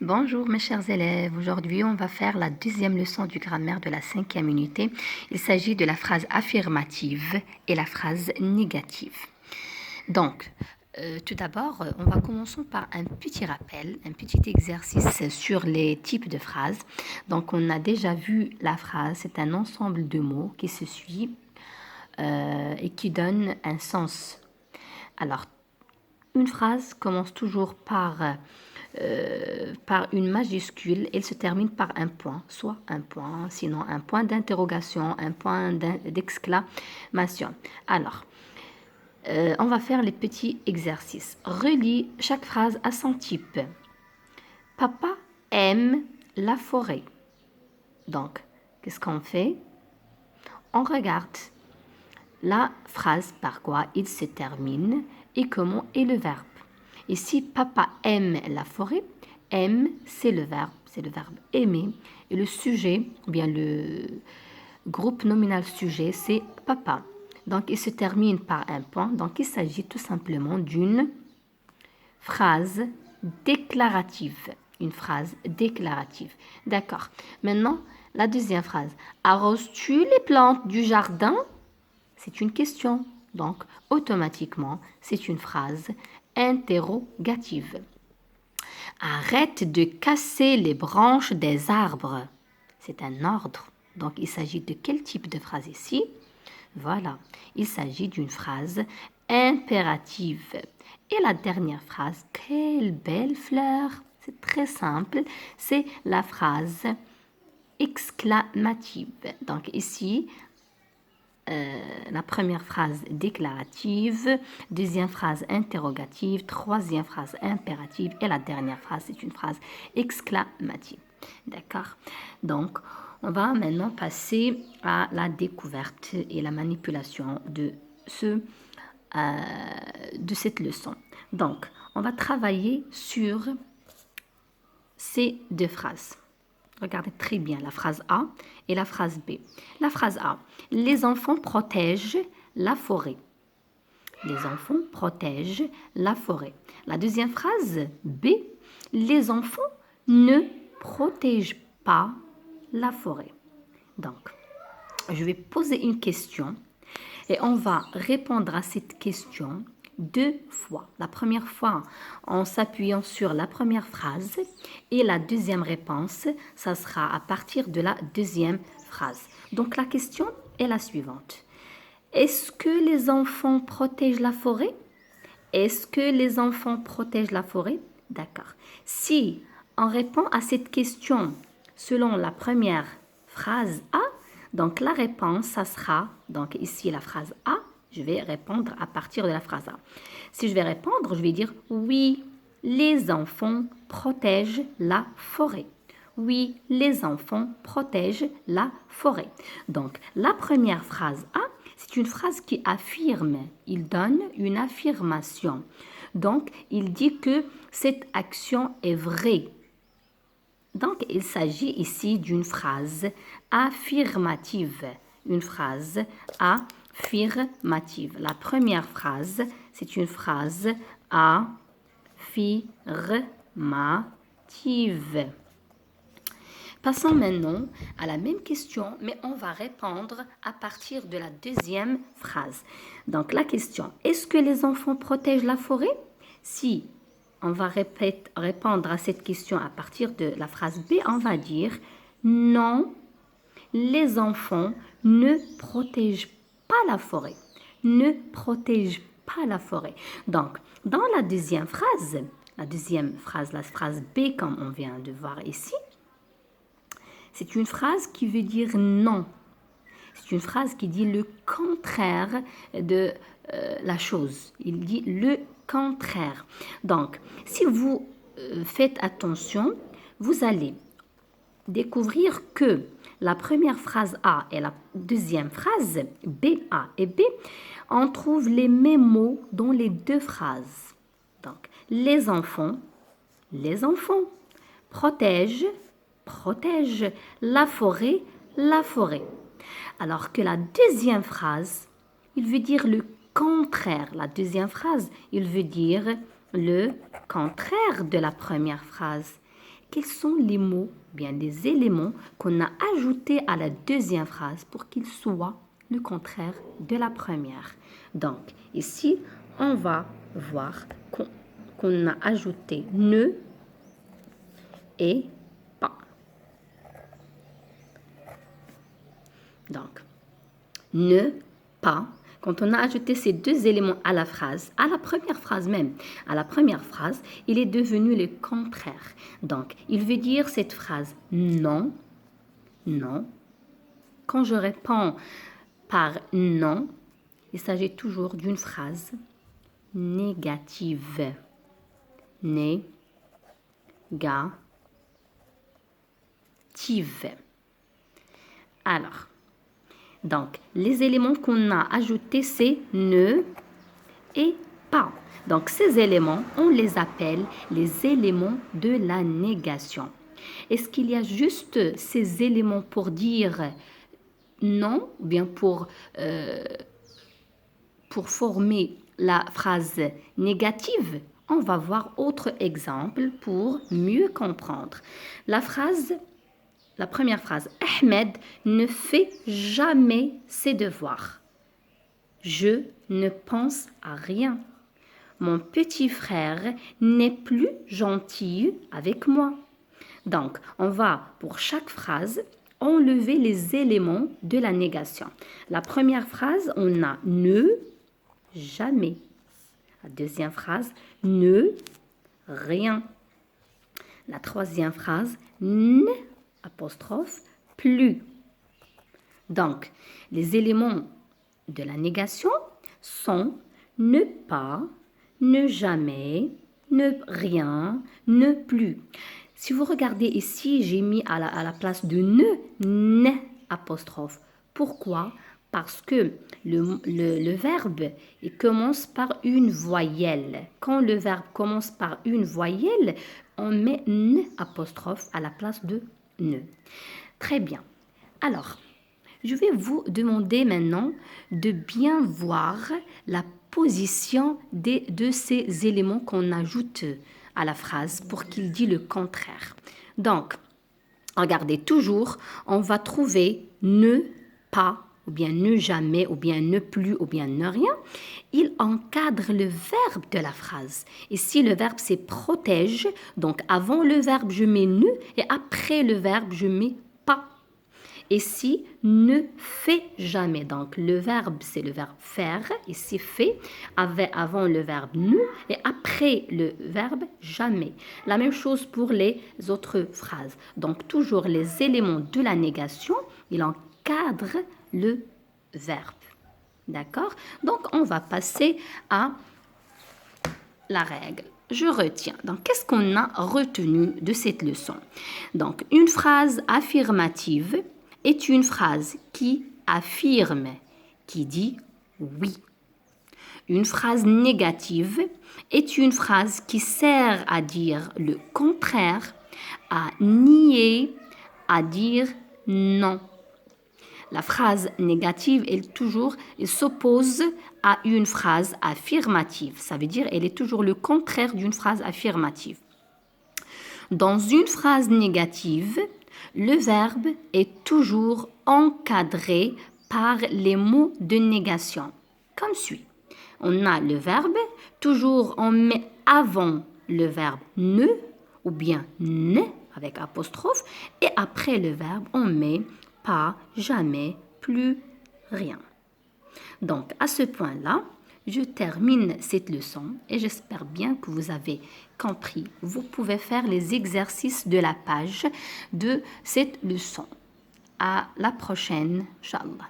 Bonjour mes chers élèves, aujourd'hui on va faire la deuxième leçon du grammaire de la cinquième unité. Il s'agit de la phrase affirmative et la phrase négative. Donc, tout d'abord, on va commencer par un petit rappel, un petit exercice sur les types de phrases. Donc, on a déjà vu la phrase, c'est un ensemble de mots qui se suit et qui donne un sens. Alors, une phrase commence toujours par une majuscule, elle se termine par un point, soit un point, sinon un point d'interrogation, un point d'exclamation. Alors, on va faire les petits exercices. Relis chaque phrase à son type. Papa aime la forêt. Donc, qu'est-ce qu'on fait? On regarde la phrase par quoi il se termine et comment est le verbe. Ici, papa aime la forêt. Aime, c'est le verbe aimer. Et le sujet, ou bien le groupe nominal sujet, c'est papa. Donc, il se termine par un point. Donc, il s'agit tout simplement d'une phrase déclarative. Une phrase déclarative. D'accord. Maintenant, la deuxième phrase. Arroses-tu les plantes du jardin? C'est une question. Donc, automatiquement, c'est une phrase interrogative. Arrête de casser les branches des arbres. C'est un ordre. Donc, il s'agit de quel type de phrase ici? Voilà, il s'agit d'une phrase impérative. Et la dernière phrase, quelle belle fleur. C'est très simple, c'est la phrase exclamative. Donc ici, la première phrase déclarative, deuxième phrase interrogative, troisième phrase impérative et la dernière phrase, c'est une phrase exclamative. D'accord? Donc, on va maintenant passer à la découverte et la manipulation de cette leçon. Donc, on va travailler sur ces deux phrases. Regardez très bien la phrase A et la phrase B. La phrase A. Les enfants protègent la forêt. Les enfants protègent la forêt. La deuxième phrase B. Les enfants ne protègent pas la forêt. Donc, je vais poser une question et on va répondre à cette question deux fois. La première fois en s'appuyant sur la première phrase et la deuxième réponse, ça sera à partir de la deuxième phrase. Donc la question est la suivante. Est-ce que les enfants protègent la forêt? Est-ce que les enfants protègent la forêt? D'accord. Si on répond à cette question selon la première phrase A, donc la réponse, ça sera, donc ici la phrase A, je vais répondre à partir de la phrase A. Si je vais répondre, je vais dire oui, les enfants protègent la forêt. Oui, les enfants protègent la forêt. Donc, la première phrase A, c'est une phrase qui affirme, il donne une affirmation. Donc, il dit que cette action est vraie. Donc, il s'agit ici d'une phrase affirmative. Une phrase affirmative. La première phrase, c'est une phrase affirmative. Passons maintenant à la même question, mais on va répondre à partir de la deuxième phrase. Donc, la question, est-ce que les enfants protègent la forêt? Si on va répondre à cette question à partir de la phrase B, on va dire non, les enfants ne protègent pas la forêt. Ne protègent pas la forêt. Donc, dans la deuxième phrase, la phrase B, comme on vient de voir ici, c'est une phrase qui veut dire non. C'est une phrase qui dit le contraire de la chose. Il dit le contraire. Donc, si vous faites attention, vous allez découvrir que la première phrase A et la deuxième phrase B, A et B, on trouve les mêmes mots dans les deux phrases. Donc, les enfants protègent la forêt. Alors que la deuxième phrase, il veut dire le contraire. La deuxième phrase, il veut dire le contraire de la première phrase. quels sont les mots, bien les éléments qu'on a ajoutés à la deuxième phrase pour qu'ils soient le contraire de la première. Donc, ici, on va voir qu'on a ajouté ne et pas. Donc, ne, pas. Quand on a ajouté ces deux éléments à la phrase, à la première phrase même, à la première phrase, il est devenu le contraire. Donc, il veut dire cette phrase non, non. Quand je réponds par non, il s'agit toujours d'une phrase négative. Négative. Alors, donc, les éléments qu'on a ajoutés, c'est ne et pas. Donc, ces éléments, on les appelle les éléments de la négation. Est-ce qu'il y a juste ces éléments pour dire non, ou bien pour former la phrase négative? On va voir autre exemple pour mieux comprendre. La première phrase, Ahmed ne fait jamais ses devoirs. Je ne pense à rien. Mon petit frère n'est plus gentil avec moi. Donc, on va pour chaque phrase enlever les éléments de la négation. La première phrase, on a ne, jamais. La deuxième phrase, ne, rien. La troisième phrase, n, apostrophe, plus. Donc, les éléments de la négation sont ne pas, ne jamais, ne rien, ne plus. Si vous regardez ici, j'ai mis à la place de ne, apostrophe. Pourquoi? Parce que le verbe, il commence par une voyelle. Quand le verbe commence par une voyelle, on met n, apostrophe, à la place de ne. Très bien. Alors, je vais vous demander maintenant de bien voir la position de ces éléments qu'on ajoute à la phrase pour qu'il dise le contraire. Donc, regardez toujours, on va trouver ne pas, ou bien ne jamais, ou bien ne plus, ou bien ne rien. Il encadre le verbe de la phrase. Ici, le verbe, c'est protège. Donc, avant le verbe, je mets ne, et après le verbe, je mets pas. Ici, ne fait jamais. Donc, le verbe, c'est le verbe faire. Ici, fait, avant le verbe ne et après le verbe jamais. La même chose pour les autres phrases. Donc, toujours les éléments de la négation, il encadre le verbe. D'accord? Donc, on va passer à la règle. Je retiens. Donc, qu'est-ce qu'on a retenu de cette leçon? Donc, une phrase affirmative est une phrase qui affirme, qui dit oui. Une phrase négative est une phrase qui sert à dire le contraire, à nier, à dire non. La phrase négative, elle s'oppose à une phrase affirmative. Ça veut dire qu'elle est toujours le contraire d'une phrase affirmative. Dans une phrase négative, le verbe est toujours encadré par les mots de négation, comme suit. On a le verbe, toujours on met avant le verbe ne ou bien ne avec apostrophe et après le verbe on met pas, jamais, plus, rien. Donc à ce point-là, je termine cette leçon et j'espère bien que vous avez compris. Vous pouvez faire les exercices de la page de cette leçon. À la prochaine, Inch'Allah.